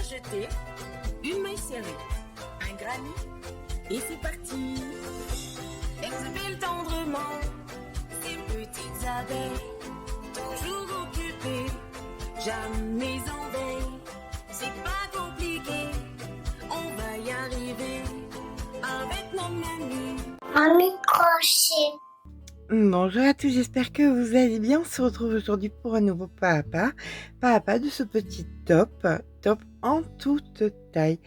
jeter une maille serrée, un granit, et c'est parti. Exhale tendrement ces petites abeilles, toujours occupées, jamais en veille. C'est pas compliqué, on va y arriver avec nos menus. Un microchet. Bonjour à tous, j'espère que vous allez bien. On se retrouve aujourd'hui pour un nouveau pas à pas de ce petit top en toute taille.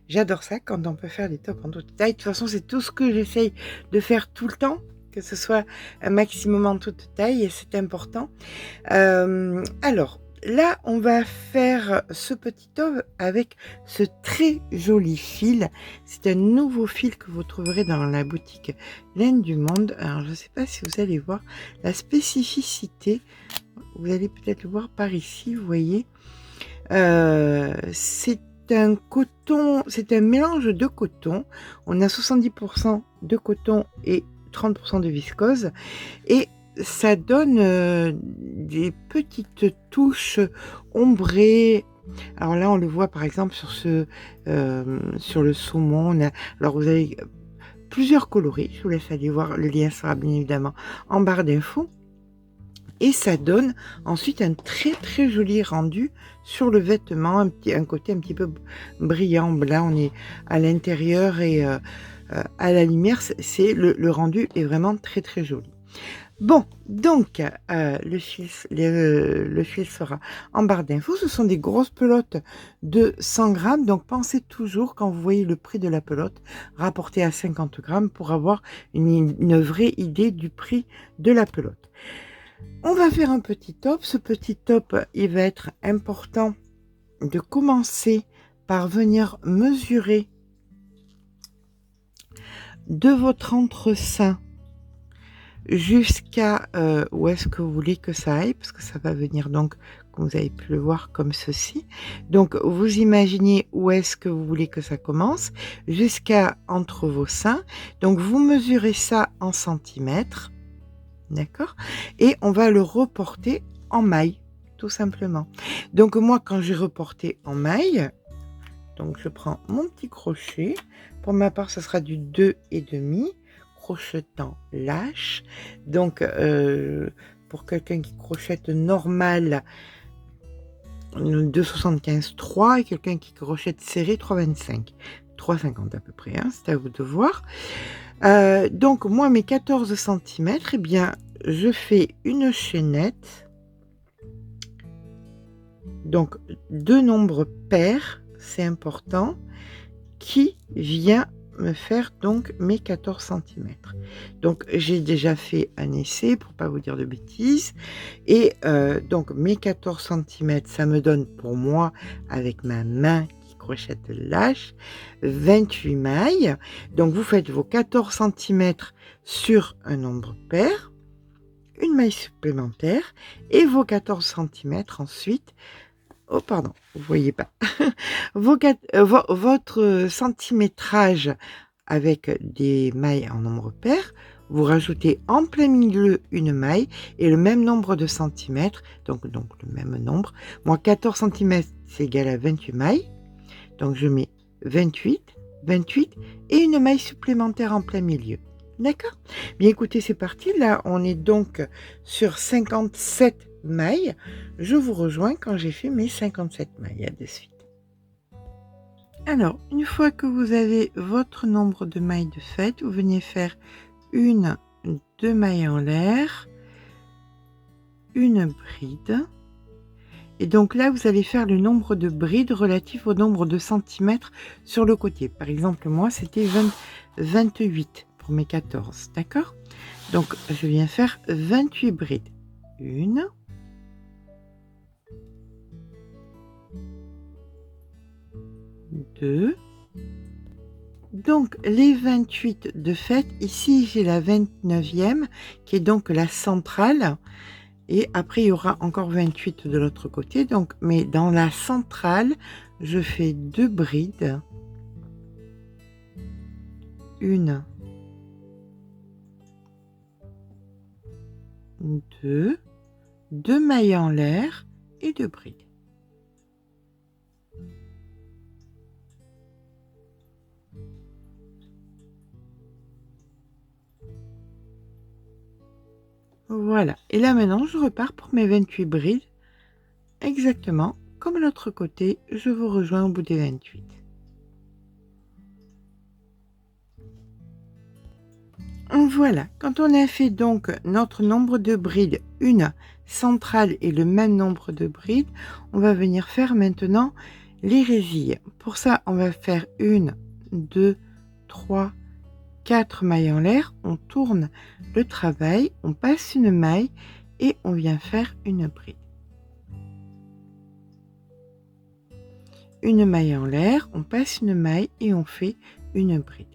J'adore ça quand on peut faire des tops en toute taille. De toute façon, c'est tout ce que j'essaye de faire tout le temps, que ce soit un maximum en toute taille, et c'est important. Alors, là, on va faire ce petit top avec ce très joli fil. C'est un nouveau fil que vous trouverez dans la boutique Laine du Monde. Alors, je ne sais pas si vous allez voir la spécificité. Vous allez peut-être le voir par ici, vous voyez. C'est un coton, c'est un mélange de coton. On a 70% de coton et 30% de viscose. Et ça donne des petites touches ombrées. Alors là, on le voit par exemple sur sur le saumon. Alors vous avez plusieurs coloris. Je vous laisse aller voir. Le lien sera bien évidemment en barre d'infos. Et ça donne ensuite un très très joli rendu sur le vêtement, un côté un petit peu brillant. Là, on est à l'intérieur et à la lumière. Le rendu est vraiment très très joli. Bon, donc le fil sera en barre d'infos. Ce sont des grosses pelotes de 100 grammes. Donc pensez toujours, quand vous voyez le prix de la pelote, rapporter à 50 grammes pour avoir une vraie idée du prix de la pelote. On va faire un petit top. Ce petit top, il va être important de commencer par venir mesurer de votre entre-sein jusqu'à où est-ce que vous voulez que ça aille, parce que ça va venir donc, comme vous avez pu le voir, comme ceci. Donc vous imaginez où est-ce que vous voulez que ça commence, jusqu'à entre vos seins. Donc vous mesurez ça en centimètres, d'accord, et on va le reporter en maille, tout simplement. Donc moi, quand j'ai reporté en maille, donc je prends mon petit crochet. Pour ma part, ce sera du 2,5. Crochetant lâche. Donc pour quelqu'un qui crochette normal, 2,75 3, et quelqu'un qui crochette serré, 3,25, 3,50 à peu près, hein, c'est à vous de voir. Donc moi, mes 14 cm, eh bien je fais une chaînette, donc 2 nombres pairs, c'est important, qui vient me faire donc mes 14 cm. Donc j'ai déjà fait un essai pour pas vous dire de bêtises, et donc mes 14 cm, ça me donne pour moi, avec ma main qui crochette lâche, 28 mailles. Donc vous faites vos 14 cm sur un nombre pair, une maille supplémentaire, et vos 14 cm ensuite. Oh pardon, vous voyez pas. Votre centimétrage avec des mailles en nombre pair, vous rajoutez en plein milieu une maille et le même nombre de centimètres, donc le même nombre. Moi, 14 cm, c'est égal à 28 mailles. Donc je mets 28 et une maille supplémentaire en plein milieu. D'accord? Bien écoutez, c'est parti. Là, on est donc sur 57 mailles. Je vous rejoins quand j'ai fait mes 57 mailles. À de suite. Alors, une fois que vous avez votre nombre de mailles de fait, vous venez faire une, 2 mailles en l'air, une bride. Et donc là, vous allez faire le nombre de brides relatif au nombre de centimètres sur le côté. Par exemple, moi, c'était 28 pour mes 14. D'accord? Donc, je viens faire 28 brides. 1, 2. Donc, les 28 de fait, ici, j'ai la 29e, qui est donc la centrale. Et après, il y aura encore 28 de l'autre côté. Donc, mais dans la centrale, je fais 2 brides. 1, 2, 2 mailles en l'air et 2 brides. Voilà. Et là maintenant, je repars pour mes 28 brides. Exactement comme l'autre côté, je vous rejoins au bout des 28. Voilà, quand on a fait donc notre nombre de brides, une centrale et le même nombre de brides, on va venir faire maintenant les résilles. Pour ça, on va faire 1, 2, 3, 4 mailles en l'air, on tourne le travail, on passe une maille et on vient faire une bride. Une maille en l'air, on passe une maille et on fait une bride.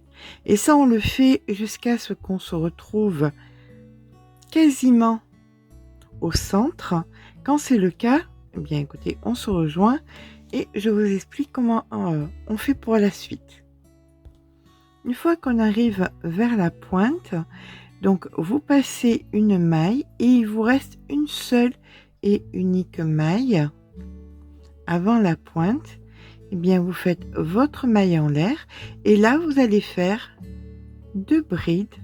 Et ça, on le fait jusqu'à ce qu'on se retrouve quasiment au centre. Quand c'est le cas, eh bien écoutez, on se rejoint et je vous explique comment on fait pour la suite. Une fois qu'on arrive vers la pointe, donc vous passez une maille et il vous reste une seule et unique maille avant la pointe. Eh bien, vous faites votre maille en l'air et là, vous allez faire 2 brides.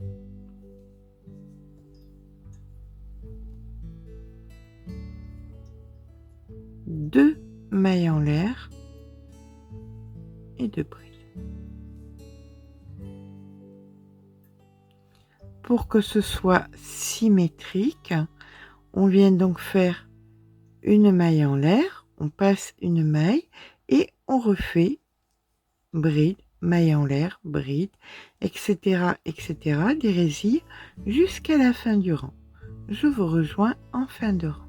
Deux mailles en l'air et 2 brides. Pour que ce soit symétrique, on vient donc faire une maille en l'air, on passe une maille et on refait bride, maille en l'air, bride, etc., etc., des résilles jusqu'à la fin du rang. Je vous rejoins en fin de rang.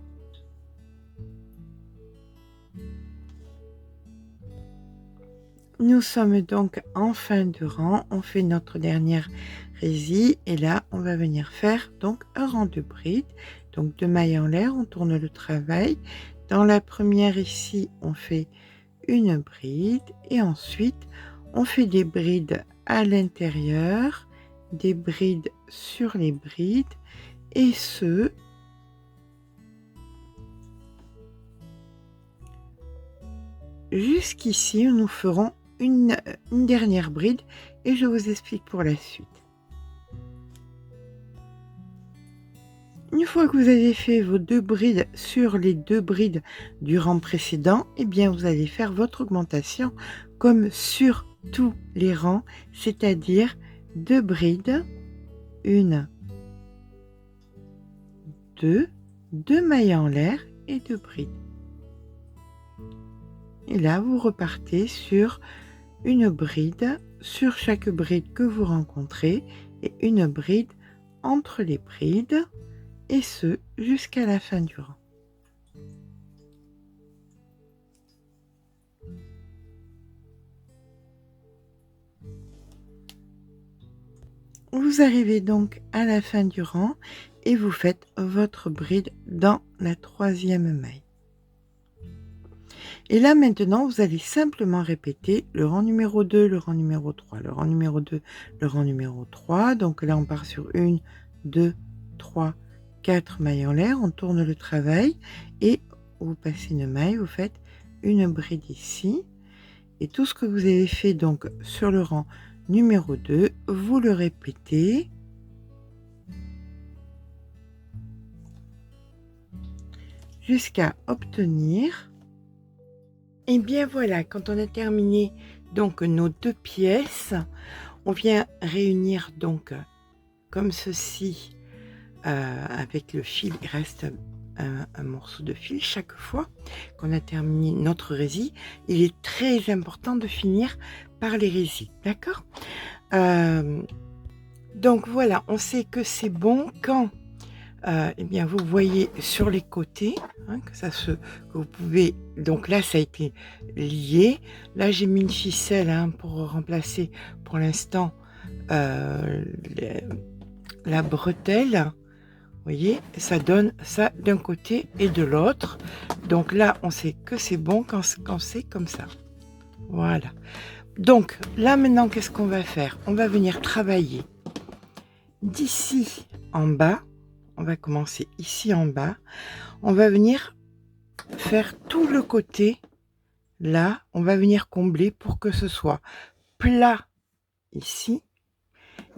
Nous sommes donc en fin de rang, on fait notre dernière résille et là on va venir faire donc un rang de brides, donc 2 mailles en l'air, on tourne le travail. Dans la première ici, on fait une bride et ensuite on fait des brides à l'intérieur, des brides sur les brides et ce jusqu'ici nous ferons une dernière bride et je vous explique pour la suite. Une fois que vous avez fait vos 2 brides sur les 2 brides du rang précédent, eh bien vous allez faire votre augmentation comme sur tous les rangs, c'est-à-dire 2 brides, 1, 2, 2 mailles en l'air et 2 brides. Et là, vous repartez sur une bride sur chaque bride que vous rencontrez et une bride entre les brides et ce jusqu'à la fin du rang. Vous arrivez donc à la fin du rang et vous faites votre bride dans la 3e maille. Et là maintenant, vous allez simplement répéter le rang numéro 2, le rang numéro 3, le rang numéro 2, le rang numéro 3. Donc là, on part sur 1, 2, 3, 4 mailles en l'air, on tourne le travail et vous passez une maille, vous faites une bride ici. Et tout ce que vous avez fait donc sur le rang numéro 2, vous le répétez jusqu'à obtenir. Et bien voilà, quand on a terminé donc nos 2 pièces, on vient réunir donc comme ceci avec le fil. Il reste un morceau de fil chaque fois qu'on a terminé notre résille. Il est très important de finir par les résilles, d'accord? Donc voilà, on sait que c'est bon quand eh bien vous voyez sur les côtés que vous pouvez, donc là ça a été lié, là j'ai mis une ficelle pour remplacer pour l'instant la bretelle. Vous voyez, ça donne ça d'un côté et de l'autre. Donc là on sait que c'est bon quand c'est comme ça. Voilà, donc là maintenant qu'est-ce qu'on va faire? On va venir travailler d'ici en bas. On va commencer ici en bas. On va venir faire tout le côté. Là, on va venir combler pour que ce soit plat ici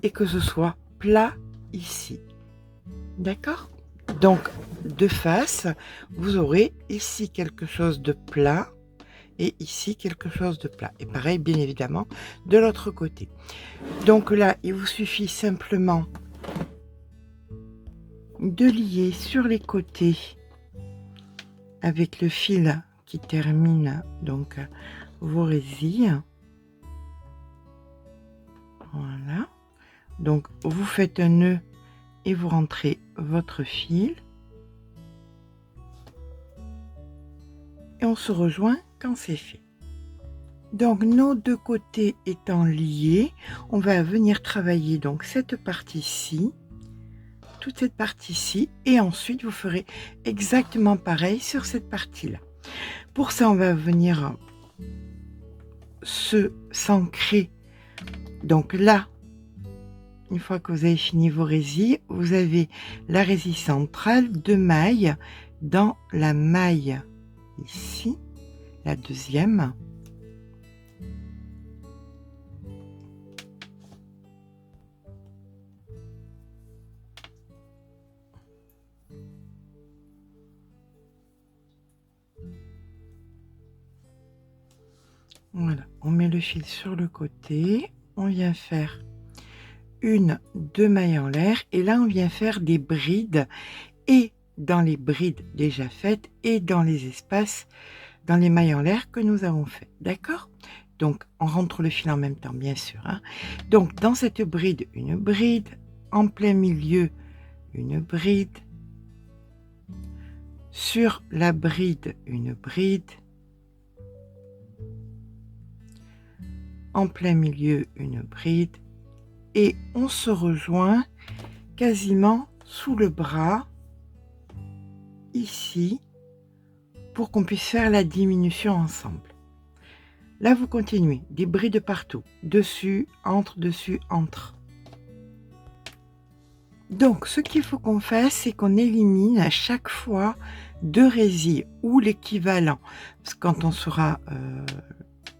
et que ce soit plat ici. D'accord? Donc, de face, vous aurez ici quelque chose de plat et ici quelque chose de plat. Et pareil, bien évidemment, de l'autre côté. Donc là, il vous suffit simplement de lier sur les côtés avec le fil qui termine donc vos résilles. Voilà. Donc, vous faites un nœud et vous rentrez votre fil. Et on se rejoint quand c'est fait. Donc, nos deux côtés étant liés, on va venir travailler donc cette partie-ci, toute cette partie-ci, et ensuite vous ferez exactement pareil sur cette partie-là. Pour ça, on va venir s'ancrer. Donc là, une fois que vous avez fini vos résilles, vous avez la résille centrale de mailles dans la maille ici, la deuxième. Voilà, on met le fil sur le côté, on vient faire deux mailles en l'air et là on vient faire des brides et dans les brides déjà faites et dans les espaces, dans les mailles en l'air que nous avons fait, d'accord? Donc on rentre le fil en même temps bien sûr, hein. Donc dans cette bride, une bride, en plein milieu, une bride, sur la bride, une bride, en plein milieu, une bride, et on se rejoint quasiment sous le bras, ici, pour qu'on puisse faire la diminution ensemble. Là, vous continuez, des brides partout, dessus, entre. Donc, ce qu'il faut qu'on fasse, c'est qu'on élimine à chaque fois 2 résilles ou l'équivalent. Parce que quand on sera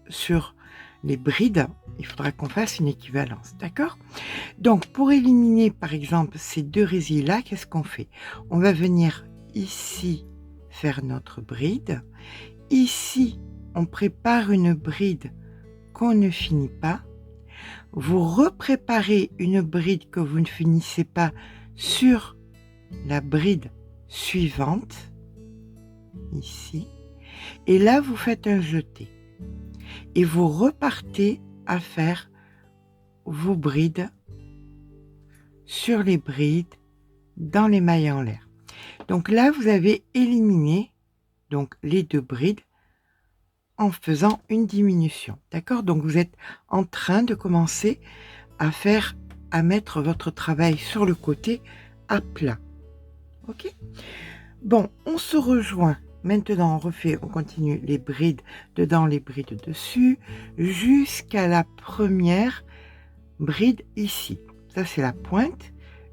sur les brides, il faudra qu'on fasse une équivalence, d'accord? Donc, pour éliminer, par exemple, ces 2 résilles-là, qu'est-ce qu'on fait? On va venir ici faire notre bride. Ici, on prépare une bride qu'on ne finit pas. Vous repréparez une bride que vous ne finissez pas sur la bride suivante, ici. Et là, vous faites un jeté. Et vous repartez à faire vos brides sur les brides dans les mailles en l'air. Donc là, vous avez éliminé donc les 2 brides en faisant une diminution, d'accord? Donc vous êtes en train de commencer à mettre votre travail sur le côté à plat, ok? Bon, on se rejoint. Maintenant, on continue les brides dedans, les brides dessus, jusqu'à la première bride ici. Ça, c'est la pointe.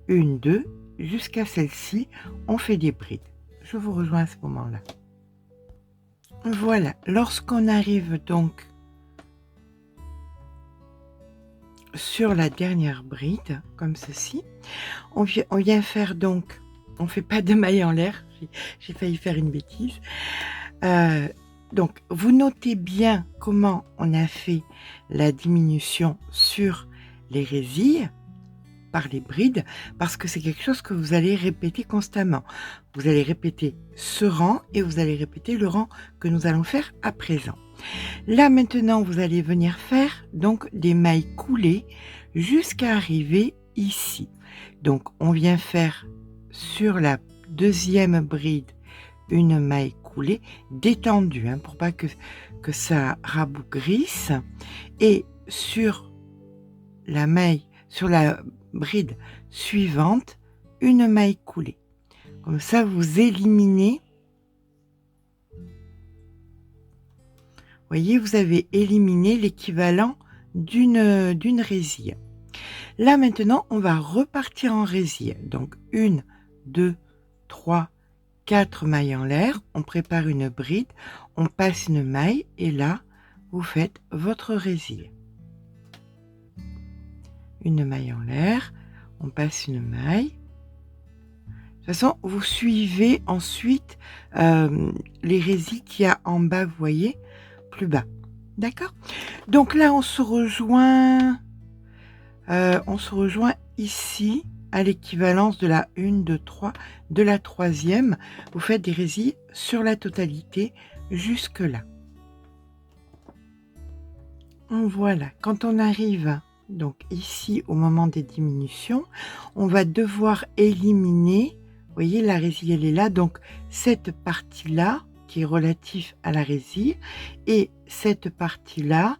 1, 2, jusqu'à celle-ci, on fait des brides. Je vous rejoins à ce moment-là. Voilà, lorsqu'on arrive donc sur la dernière bride, comme ceci, on vient faire donc, on fait pas de mailles en l'air, j'ai failli faire une bêtise. Donc, vous notez bien comment on a fait la diminution sur les résilles par les brides, parce que c'est quelque chose que vous allez répéter constamment. Vous allez répéter ce rang et vous allez répéter le rang que nous allons faire à présent. Là, maintenant, vous allez venir faire donc des mailles coulées jusqu'à arriver ici. Donc, on vient faire sur la deuxième bride une maille coulée détendue, hein, pour pas que ça rabougrisse, et sur la bride suivante, une maille coulée. Comme ça, vous éliminez. Voyez, vous avez éliminé l'équivalent d'une résille. Là, maintenant, on va repartir en résille. Donc, 1, 2, 3, 4 mailles en l'air. On prépare une bride, on passe une maille et là, vous faites votre résille. Une maille en l'air, on passe une maille. toute façon, vous suivez ensuite les résils qu'il y a en bas, vous voyez, plus bas. D'accord? Donc là, on se rejoint ici à l'équivalence de la 1, 2, 3, de la troisième. Vous faites des résils sur la totalité jusque là. Voilà, quand on arrive donc ici au moment des diminutions, on va devoir éliminer, vous voyez la résille elle est là, donc cette partie-là qui est relative à la résille et cette partie-là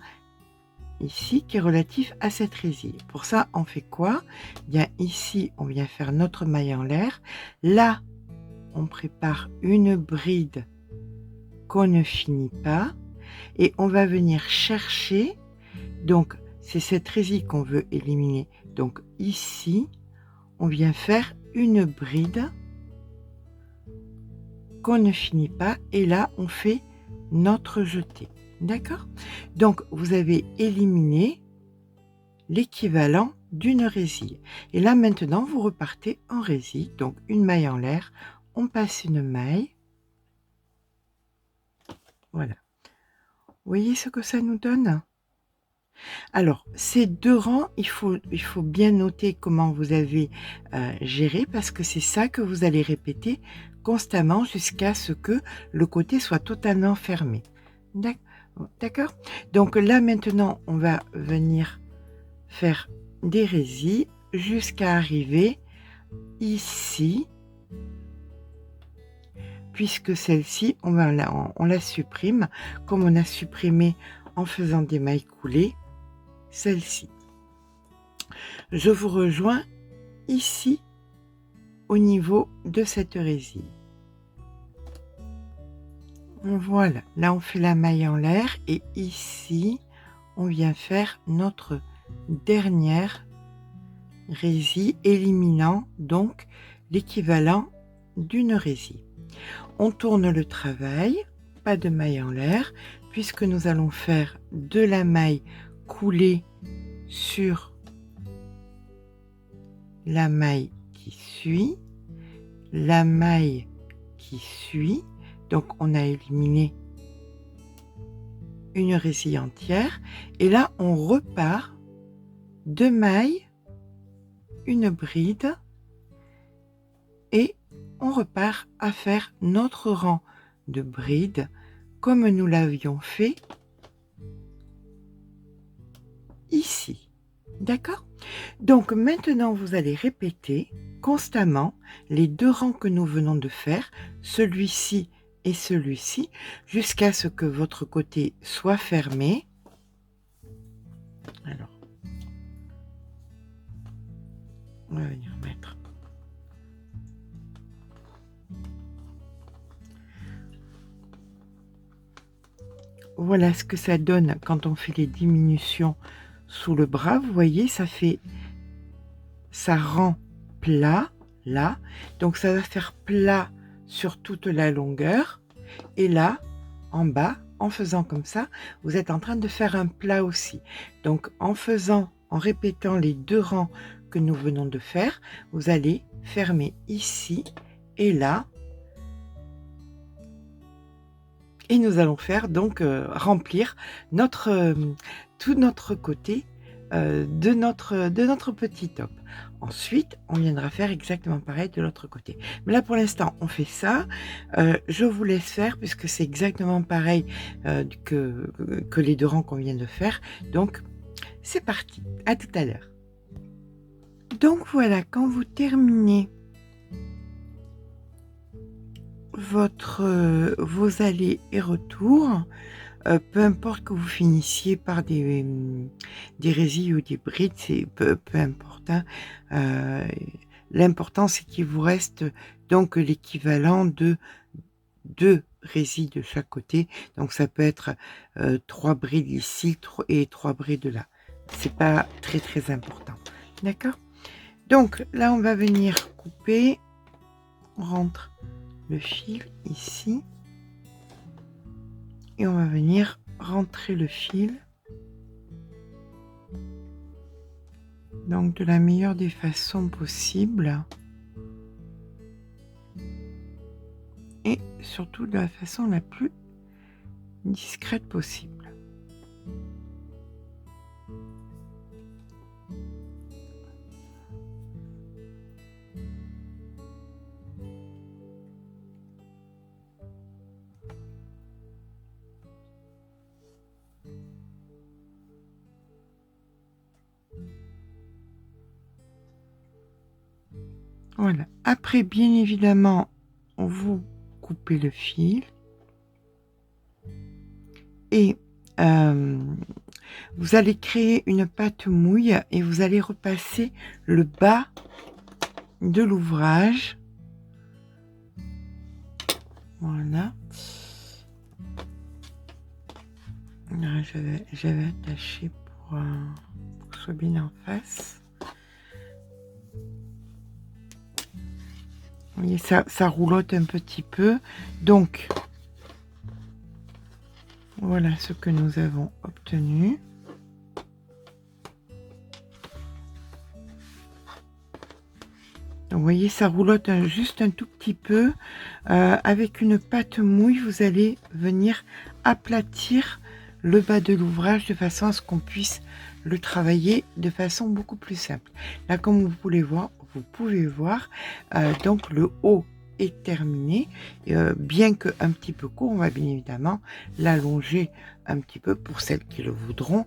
ici qui est relative à cette résille. Pour ça, on fait quoi? Bien ici, on vient faire notre maille en l'air. Là, on prépare une bride qu'on ne finit pas et on va venir chercher. Donc, c'est cette résille qu'on veut éliminer. Donc ici, on vient faire une bride qu'on ne finit pas et là, on fait notre jeté. D'accord? Donc, vous avez éliminé l'équivalent d'une résille. Et là, maintenant, vous repartez en résille. Donc, une maille en l'air, on passe une maille. Voilà. Vous voyez ce que ça nous donne? Alors, ces deux rangs, il faut bien noter comment vous avez géré parce que c'est ça que vous allez répéter constamment jusqu'à ce que le côté soit totalement fermé. D'accord? Donc là, maintenant, on va venir faire des résilles jusqu'à arriver ici, puisque celle-ci, on la supprime, comme on a supprimé en faisant des mailles coulées, celle-ci. Je vous rejoins ici, au niveau de cette résille. Voilà, là on fait la maille en l'air et ici, on vient faire notre dernière résille, éliminant donc l'équivalent d'une résille. On tourne le travail, pas de maille en l'air, puisque nous allons faire de la maille coulée sur la maille qui suit, la maille qui suit. Donc on a éliminé une résille entière et là on repart 2 mailles, une bride et on repart à faire notre rang de brides comme nous l'avions fait ici. D'accord? Donc maintenant vous allez répéter constamment les deux rangs que nous venons de faire, celui-ci et celui-ci, jusqu'à ce que votre côté soit fermé. Alors, on va venir mettre. Voilà ce que ça donne quand on fait les diminutions sous le bras. Vous voyez, ça rend plat là. Donc ça va faire plat sur toute la longueur. Et là, en bas, en faisant comme ça, vous êtes en train de faire un plat aussi. Donc en répétant les deux rangs que nous venons de faire, vous allez fermer ici et là. Et nous allons faire donc remplir tout notre côté de notre petit top. Ensuite, on viendra faire exactement pareil de l'autre côté. Mais là, pour l'instant, on fait ça. Je vous laisse faire puisque c'est exactement pareil que les deux rangs qu'on vient de faire. Donc, c'est parti. À tout à l'heure. Donc voilà, quand vous terminez vos allers et retours, peu importe que vous finissiez par des résilles ou des brides, c'est peu importe. Hein. L'important, c'est qu'il vous reste donc l'équivalent de 2 résilles de chaque côté. Donc ça peut être 3 brides ici et 3 brides là. C'est pas très très important. D'accord? Donc là, on va venir couper. On rentre le fil ici. Et on va venir rentrer le fil donc de la meilleure des façons possibles. surtout de la façon la plus discrète possible. Voilà. Après, bien évidemment, vous coupez le fil et vous allez créer une pâte mouille et vous allez repasser le bas de l'ouvrage. Voilà. Là, j'avais attaché pour que ce soit bien en face. Vous voyez, ça roulotte un petit peu. Donc, voilà ce que nous avons obtenu. Donc, vous voyez, ça roulotte juste un tout petit peu. Avec une pâte mouille, vous allez venir aplatir le bas de l'ouvrage de façon à ce qu'on puisse le travailler de façon beaucoup plus simple. Là, comme vous pouvez voir, donc le haut est terminé, bien que un petit peu court, on va bien évidemment l'allonger un petit peu pour celles qui le voudront.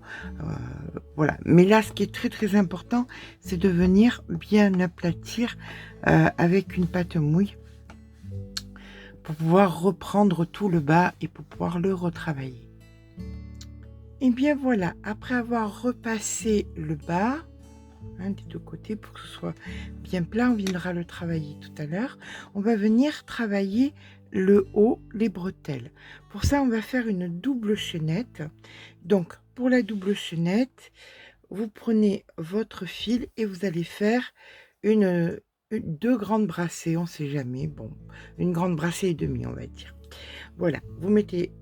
Voilà. Mais là, ce qui est très très important, c'est de venir bien aplatir avec une pâte mouille pour pouvoir reprendre tout le bas et pour pouvoir le retravailler. Et bien voilà, après avoir repassé le bas, des deux côtés pour que ce soit bien plat, on viendra le travailler tout à l'heure. On va venir travailler le haut, les bretelles. Pour ça, on va faire une double chaînette. Donc, pour la double chaînette, vous prenez votre fil et vous allez faire deux grandes brassées, on ne sait jamais, bon, une grande brassée et demie, on va dire. Voilà, vous mettez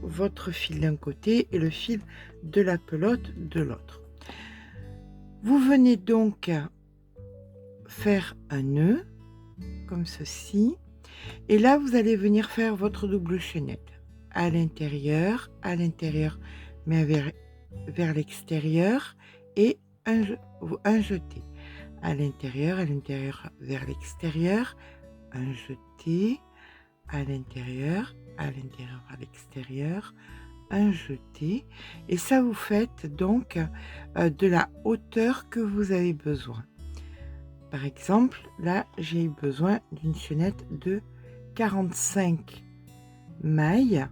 votre fil d'un côté et le fil de la pelote de l'autre. Vous venez donc faire un nœud comme ceci et là vous allez venir faire votre double chaînette à l'intérieur mais vers l'extérieur et un jeté à l'intérieur vers l'extérieur, un jeté à l'intérieur vers l'extérieur, un jeté, et ça vous faites donc de la hauteur que vous avez besoin. Par exemple, là j'ai eu besoin d'une chaînette de 45 mailles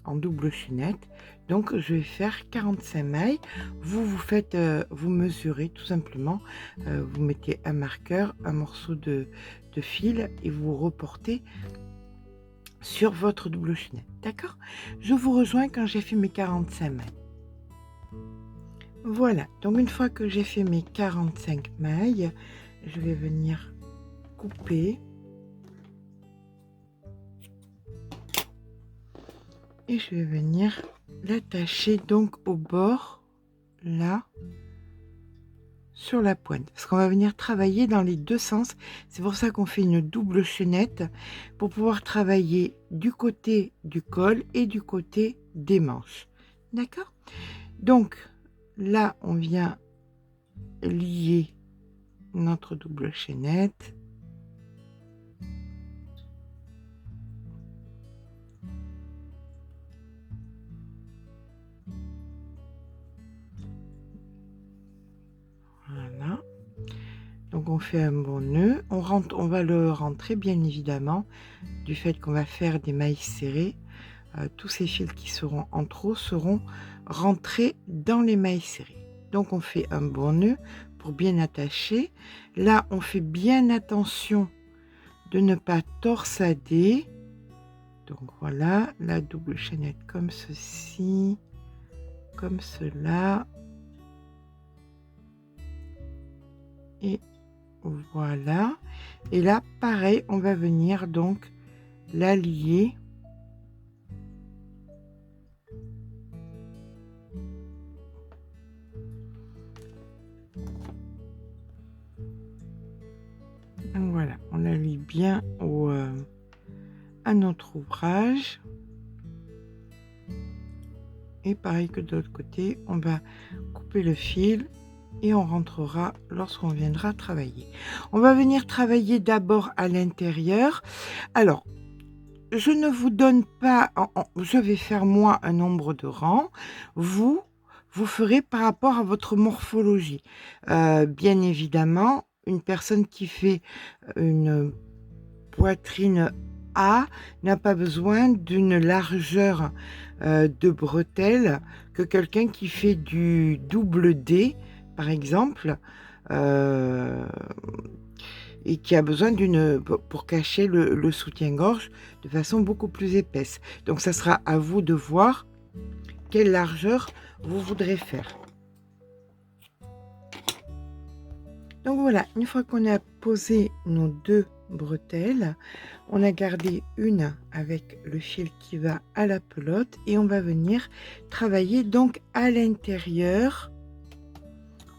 en double chaînette, donc je vais faire 45 mailles. Vous mesurez tout simplement, vous mettez un marqueur, un morceau de fil et vous reportez sur votre double chaînette, d'accord? Je vous rejoins quand j'ai fait mes 45 mailles. Voilà, donc une fois que j'ai fait mes 45 mailles, je vais venir couper et je vais venir l'attacher donc au bord, là, sur la pointe, parce qu'on va venir travailler dans les deux sens. C'est pour ça qu'on fait une double chaînette, pour pouvoir travailler du côté du col et du côté des manches, d'accord? Donc là on vient lier notre double chaînette, voilà. Donc on fait un bon nœud, on va le rentrer bien évidemment, du fait qu'on va faire des mailles serrées, tous ces fils qui seront en trop seront rentrés dans les mailles serrées. Donc on fait un bon nœud pour bien attacher. Là on fait bien attention de ne pas torsader. Donc voilà, la double chaînette comme ceci, comme cela. Et voilà, et là pareil, on va venir donc la lier donc voilà, on la lie bien à notre ouvrage. Et pareil que de l'autre côté, on va couper le fil et on rentrera lorsqu'on viendra travailler. On va venir travailler d'abord à l'intérieur. Alors, je ne vous donne pas, je vais faire moi un nombre de rangs. Vous ferez par rapport à votre morphologie. Bien évidemment, une personne qui fait une poitrine A n'a pas besoin d'une largeur de bretelles que quelqu'un qui fait du double D, par exemple, et qui a besoin pour cacher le soutien-gorge de façon beaucoup plus épaisse. Donc ça sera à vous de voir quelle largeur vous voudrez faire. Donc voilà, une fois qu'on a posé nos deux bretelles, on a gardé une avec le fil qui va à la pelote et on va venir travailler donc à l'intérieur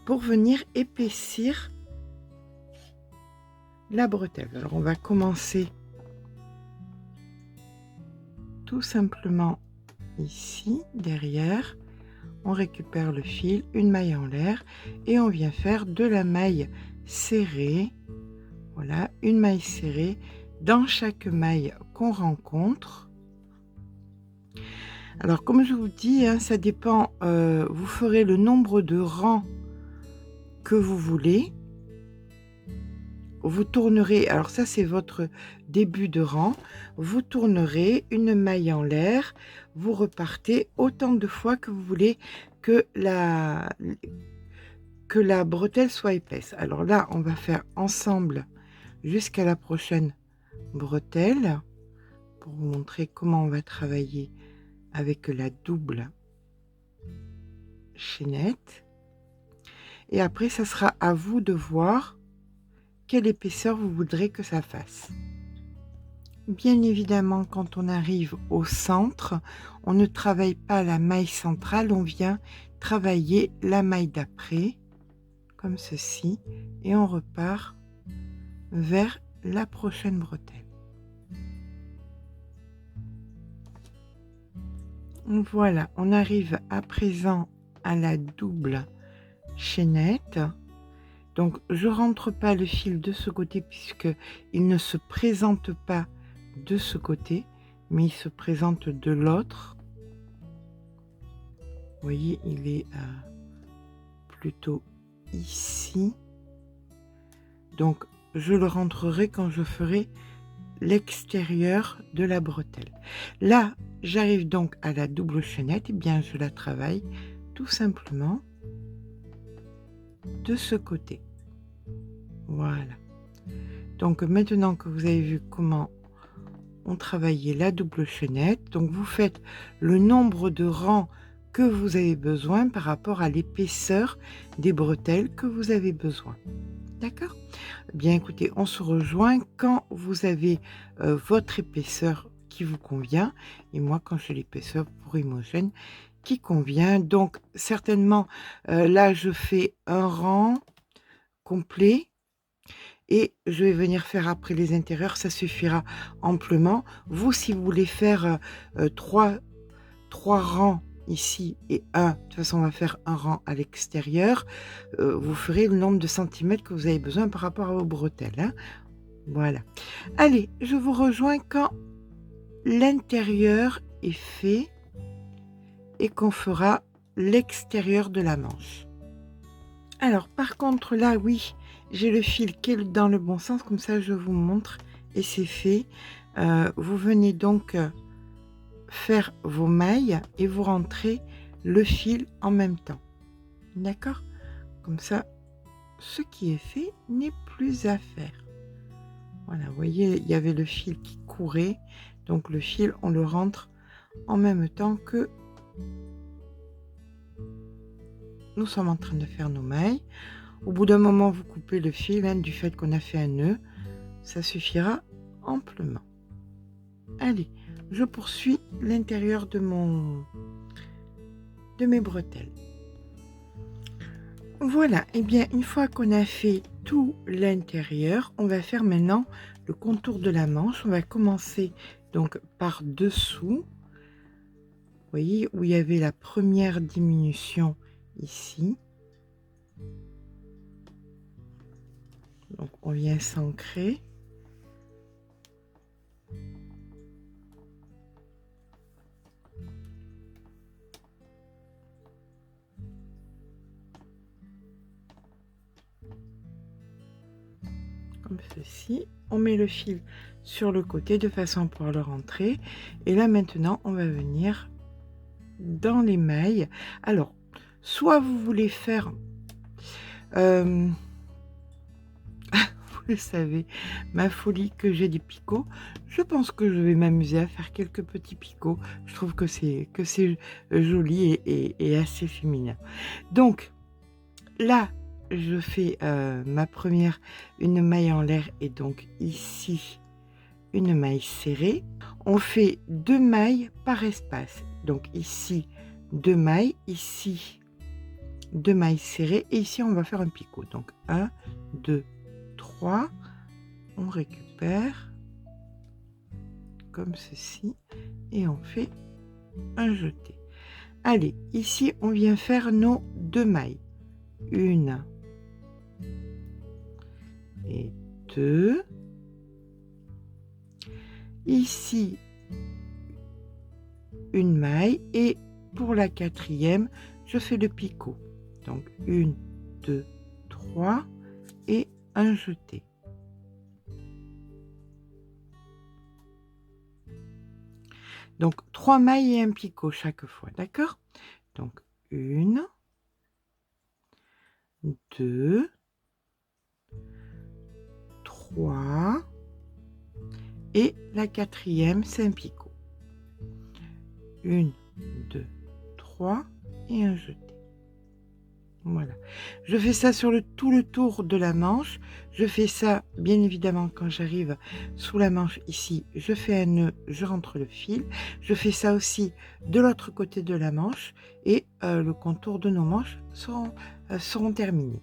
pour venir épaissir la bretelle. Alors on va commencer tout simplement ici derrière, on récupère le fil, une maille en l'air et on vient faire de la maille serrée. Voilà, une maille serrée dans chaque maille qu'on rencontre. Alors comme je vous dis, hein, ça dépend, vous ferez le nombre de rangs que vous voulez. Vous tournerez, alors ça c'est votre début de rang, vous tournerez une maille en l'air, vous repartez autant de fois que vous voulez que la bretelle soit épaisse. Alors là, on va faire ensemble jusqu'à la prochaine bretelle pour vous montrer comment on va travailler avec la double chaînette. Et après, ça sera à vous de voir quelle épaisseur vous voudrez que ça fasse. Bien évidemment, quand on arrive au centre, on ne travaille pas la maille centrale, on vient travailler la maille d'après, comme ceci, et on repart vers la prochaine bretelle. Voilà, on arrive à présent à la double chaînette. Donc je rentre pas le fil de ce côté puisque il ne se présente pas de ce côté, mais il se présente de l'autre. Vous voyez, il est plutôt ici. Donc je le rentrerai quand je ferai l'extérieur de la bretelle. Là, j'arrive donc à la double chaînette, et bien je la travaille tout simplement de ce côté. Voilà. Donc maintenant que vous avez vu comment on travaillait la double chaînette, donc vous faites le nombre de rangs que vous avez besoin par rapport à l'épaisseur des bretelles que vous avez besoin. D'accord? Bien écoutez, on se rejoint quand vous avez votre épaisseur qui vous convient et moi quand j'ai l'épaisseur pour Imogen qui convient. Donc certainement là je fais un rang complet et je vais venir faire après les intérieurs, ça suffira amplement. Vous, si vous voulez faire trois rangs ici et de toute façon on va faire un rang à l'extérieur, vous ferez le nombre de centimètres que vous avez besoin par rapport à vos bretelles, hein. Voilà. Allez, je vous rejoins quand l'intérieur est fait et qu'on fera l'extérieur de la manche. Alors par contre là, oui, j'ai le fil qui est dans le bon sens, comme ça je vous montre et c'est fait. Vous venez donc faire vos mailles et vous rentrez le fil en même temps. D'accord? Comme ça, ce qui est fait n'est plus à faire. Voilà, vous voyez, il y avait le fil qui courait, donc le fil, on le rentre en même temps que nous sommes en train de faire nos mailles. Au bout d'un moment, vous coupez le fil, hein, du fait qu'on a fait un nœud, ça suffira amplement. Allez, je poursuis l'intérieur de mes bretelles. Voilà, et bien une fois qu'on a fait tout l'intérieur, on va faire maintenant le contour de la manche. On va commencer donc par dessous, vous voyez où il y avait la première diminution ici. Donc on vient s'ancrer. Comme ceci. On met le fil sur le côté de façon à pouvoir le rentrer. Et là maintenant, on va venir dans les mailles. Alors, soit vous voulez faire... vous le savez, ma folie que j'ai des picots. Je pense que je vais m'amuser à faire quelques petits picots. Je trouve que c'est joli et assez féminin. Donc, là, je fais ma première, une maille en l'air et donc ici, une maille serrée. On fait 2 mailles par espace. Donc ici, 2 mailles, ici, 2 mailles serrées et ici, on va faire un picot. Donc 1, 2, 3, on récupère comme ceci et on fait un jeté. Allez, ici, on vient faire nos 2 mailles. 1 et 2. Ici, une maille et pour la 4e, je fais le picot. Donc 1, 2, 3 et un jeté. Donc 3 mailles et un picot chaque fois, d'accord? Donc 1, 2, 3 et la 4e, c'est un picot. 1, 2, 3 et un jeté. Voilà. Je fais ça sur tout le tour de la manche. Je fais ça, bien évidemment, quand j'arrive sous la manche ici, je fais un nœud, je rentre le fil. Je fais ça aussi de l'autre côté de la manche et le contour de nos manches seront terminés.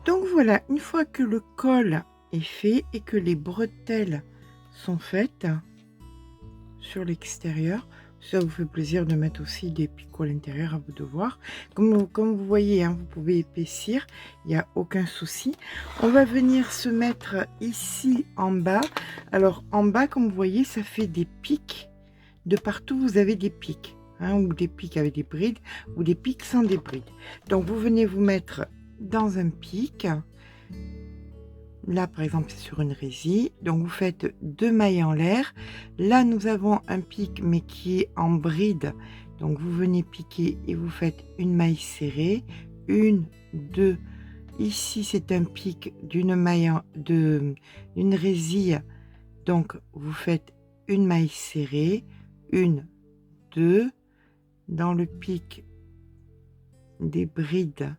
Donc voilà, une fois que le col est fait et que les bretelles sont faites sur l'extérieur, ça vous fait plaisir de mettre aussi des picots à l'intérieur, à vous de voir. Comme vous voyez, hein, vous pouvez épaissir, il n'y a aucun souci. On va venir se mettre ici en bas. Alors en bas, comme vous voyez, ça fait des pics. De partout, vous avez des pics, hein, ou des pics avec des brides, ou des pics sans des brides. Donc vous venez vous mettre dans un pic. Là, par exemple, c'est sur une résille. Donc, vous faites 2 mailles en l'air. Là, nous avons un pic, mais qui est en bride. Donc, vous venez piquer et vous faites une maille serrée. 1, 2. Ici, c'est un pic d'une maille, d'une résille. Donc, vous faites une maille serrée. 1, 2. Dans le pic des brides,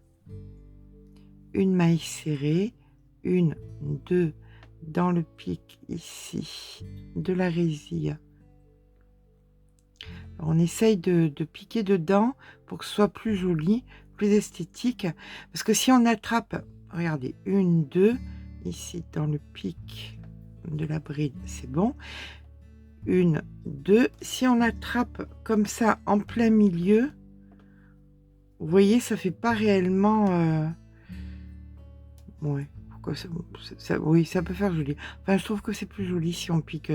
une maille serrée. 1, 2 dans le pic ici de la résille. Alors, on essaye de piquer dedans pour que ce soit plus joli, plus esthétique. Parce que si on attrape, regardez, 1, 2, ici dans le pic de la bride, c'est bon. 1, 2. Si on attrape comme ça en plein milieu, vous voyez, ça fait pas réellement... Ouais. Oui, ça peut faire joli. Enfin, je trouve que c'est plus joli si on pique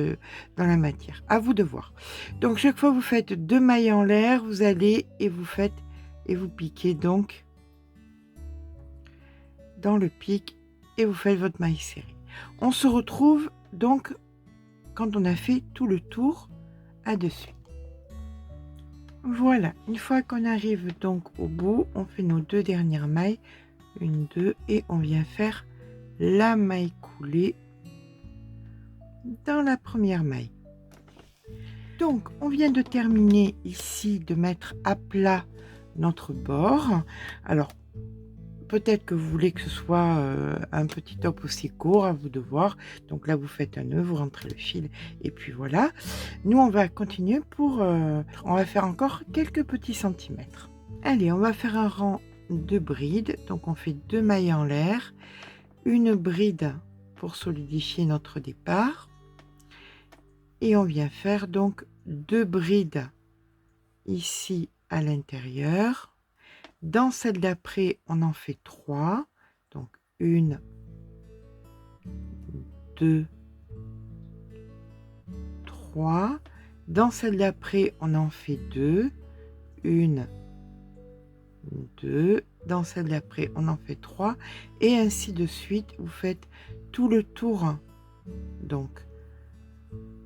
dans la matière. À vous de voir. Donc, chaque fois vous faites 2 mailles en l'air, vous allez et vous faites et vous piquez donc dans le pic et vous faites votre maille serrée. On se retrouve donc quand on a fait tout le tour à dessus. Voilà, une fois qu'on arrive donc au bout, on fait nos 2 dernières mailles, 1, 2 et on vient faire la maille coulée dans la première maille. Donc on vient de terminer ici de mettre à plat notre bord. Alors peut-être que vous voulez que ce soit un petit top aussi court, à vous de voir. Donc là vous faites un nœud, vous rentrez le fil et puis voilà. Nous on va continuer pour on va faire encore quelques petits centimètres. Allez, on va faire un rang de brides. Donc on fait 2 mailles en l'air, une bride pour solidifier notre départ, et on vient faire donc 2 brides ici à l'intérieur. Dans celle d'après, on en fait 3, donc 1, 2, 3. Dans celle d'après, on en fait 2, 1, 2. Dans celle d'après, on en fait 3, et ainsi de suite. Vous faites tout le tour donc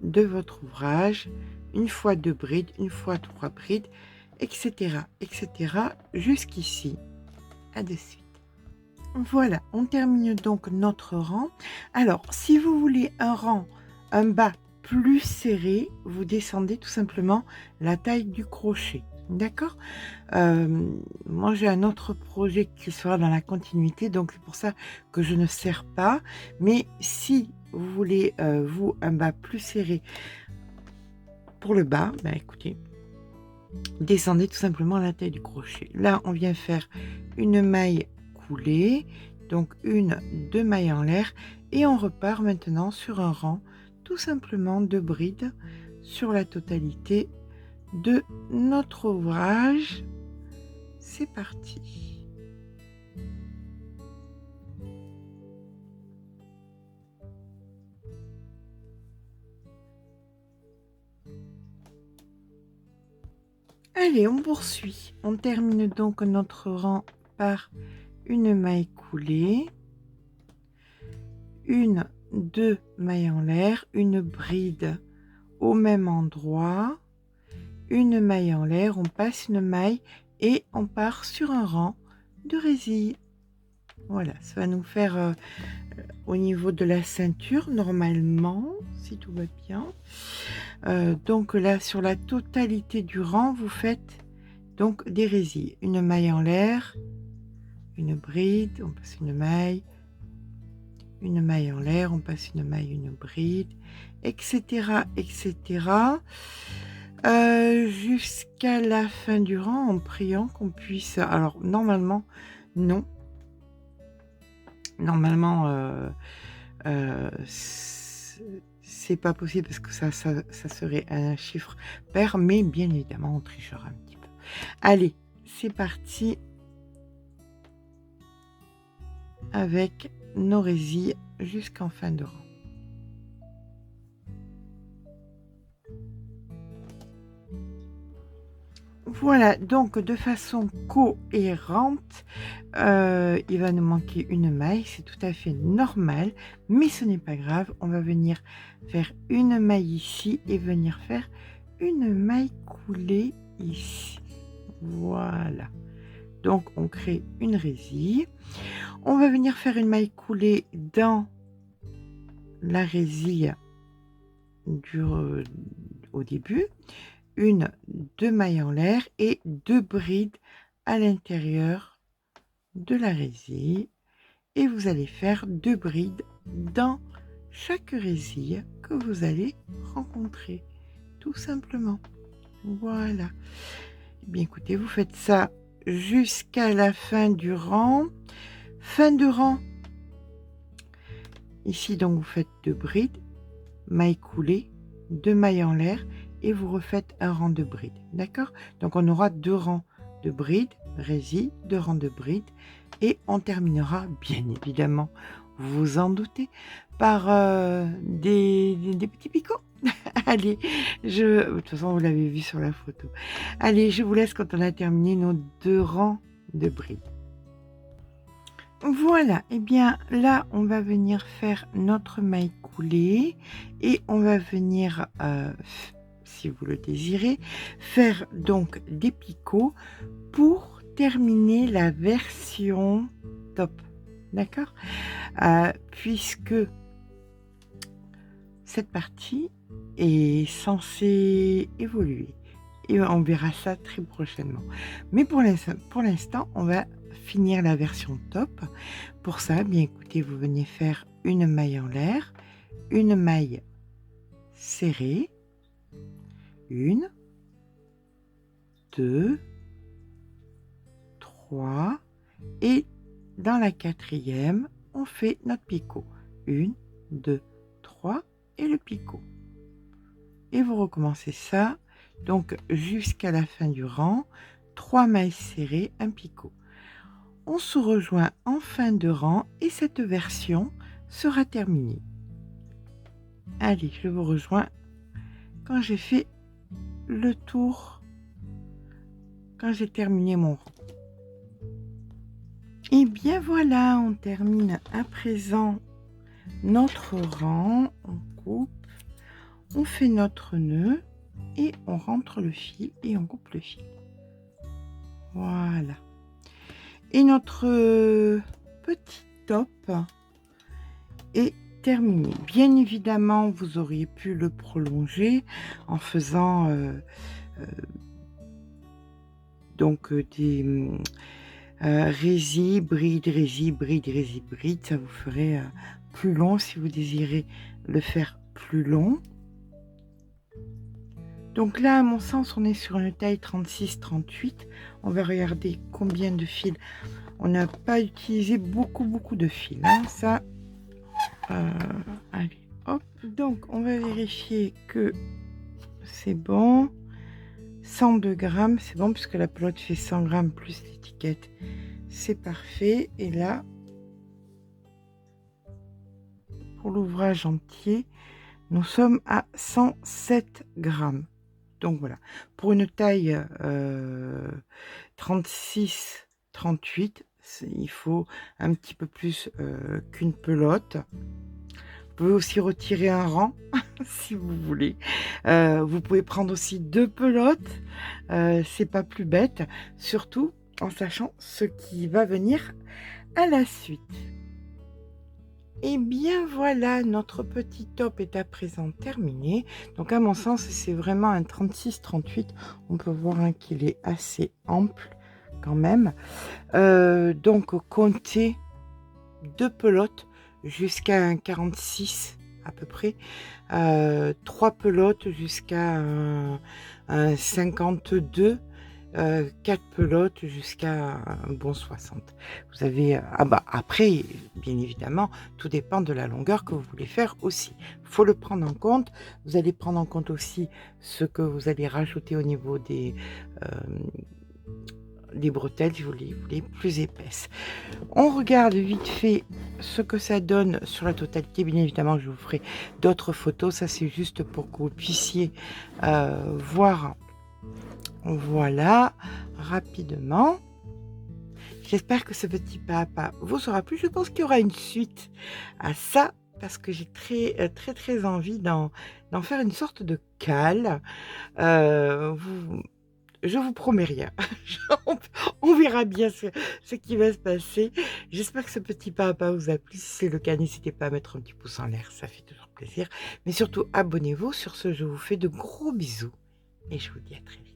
de votre ouvrage, une fois 2 brides, une fois 3 brides, etc., etc., jusqu'ici. À de suite. Voilà, on termine donc notre rang. Alors, si vous voulez un bas plus serré, vous descendez tout simplement la taille du crochet. D'accord. Moi, j'ai un autre projet qui sera dans la continuité, donc c'est pour ça que je ne serre pas. Mais si vous voulez, vous, un bas plus serré pour le bas, ben écoutez, descendez tout simplement la taille du crochet. Là, on vient faire une maille coulée, donc 1, 2 mailles en l'air, et on repart maintenant sur un rang tout simplement de brides sur la totalité de notre ouvrage. C'est parti. Allez, on poursuit. On termine donc notre rang par une maille coulée, 1, 2 mailles en l'air, une bride au même endroit, une maille en l'air, on passe une maille et on part sur un rang de résille. Voilà, ça va nous faire au niveau de la ceinture normalement, si tout va bien. Donc là, sur la totalité du rang, vous faites donc des résilles. Une maille en l'air, une bride, on passe une maille en l'air, on passe une maille, une bride, etc., etc. Jusqu'à la fin du rang, en priant qu'on puisse... Alors, normalement, non. Normalement, c'est pas possible parce que ça serait un chiffre pair, mais bien évidemment, on trichera un petit peu. Allez, c'est parti avec nos résilles jusqu'en fin de rang. Voilà, donc de façon cohérente, il va nous manquer une maille, c'est tout à fait normal, mais ce n'est pas grave, on va venir faire une maille ici et venir faire une maille coulée ici. Voilà, donc on crée une résille. On va venir faire une maille coulée dans la résille au début. 1, 2 mailles en l'air et 2 brides à l'intérieur de la résille, et vous allez faire 2 brides dans chaque résille que vous allez rencontrer, tout simplement. Voilà. Eh bien écoutez, vous faites ça jusqu'à la fin du rang. Fin de rang, ici donc vous faites 2 brides, maille coulée, 2 mailles en l'air, et vous refaites un rang de brides, d'accord? Donc on aura 2 rangs de brides, résille, 2 rangs de brides, et on terminera, bien évidemment, vous vous en doutez, par des petits picots. Allez, de toute façon vous l'avez vu sur la photo. Allez, je vous laisse quand on a terminé nos 2 rangs de brides. Voilà, et bien là on va venir faire notre maille coulée et on va venir si vous le désirez, faire donc des picots pour terminer la version top, d'accord, puisque cette partie est censée évoluer et on verra ça très prochainement, mais pour l'instant on va finir la version top. Pour ça, bien écoutez, vous venez faire une maille en l'air, une maille serrée, 1, 2, 3, et dans la 4e, on fait notre picot. 1, 2, 3 et le picot. et vous recommencez ça, donc jusqu'à la fin du rang, 3 mailles serrées, un picot. On se rejoint en fin de rang et cette version sera terminée. Allez, je vous rejoins quand j'ai fait le tour, quand j'ai terminé mon rang. Et bien voilà, on termine à présent notre rang, on coupe, on fait notre nœud et on rentre le fil et on coupe le fil. Voilà. Et notre petit top est terminé. Bien évidemment, vous auriez pu le prolonger en faisant donc des rési, bride, rési, bride, rési, bride. Ça vous ferait plus long si vous désirez le faire plus long. Donc là, à mon sens, on est sur une taille 36-38. On va regarder combien de fils. On n'a pas utilisé beaucoup de fils. Hein. Ça, allez, hop. Donc, on va vérifier que c'est bon. 102 grammes, c'est bon puisque la pelote fait 100 grammes plus l'étiquette. C'est parfait. Et là, pour l'ouvrage entier, nous sommes à 107 grammes. Donc voilà, pour une taille 36-38, il faut un petit peu plus qu'une pelote. Vous pouvez aussi retirer un rang si vous voulez. Vous pouvez prendre aussi 2 pelotes, c'est pas plus bête, surtout en sachant ce qui va venir à la suite. Et bien voilà, notre petit top est à présent terminé. Donc à mon sens, c'est vraiment un 36-38. On peut voir qu'il est assez ample quand même. Donc comptez 2 pelotes jusqu'à un 46 à peu près. 3 pelotes jusqu'à un 52. 4 pelotes jusqu'à un bon 60. Vous avez après, bien évidemment, tout dépend de la longueur que vous voulez faire aussi. Il faut le prendre en compte. Vous allez prendre en compte aussi ce que vous allez rajouter au niveau des bretelles, si vous les voulez plus épaisses. On regarde vite fait ce que ça donne sur la totalité. Bien évidemment, je vous ferai d'autres photos. Ça, c'est juste pour que vous puissiez voir. Voilà, rapidement. J'espère que ce petit pas à pas vous aura plu. Je pense qu'il y aura une suite à ça parce que j'ai très envie d'en faire une sorte de cale. Je vous promets rien. On verra bien ce qui va se passer. J'espère que ce petit pas à pas vous a plu. Si c'est le cas, n'hésitez pas à mettre un petit pouce en l'air. Ça fait toujours plaisir. Mais surtout, abonnez-vous. Sur ce, je vous fais de gros bisous et je vous dis à très vite.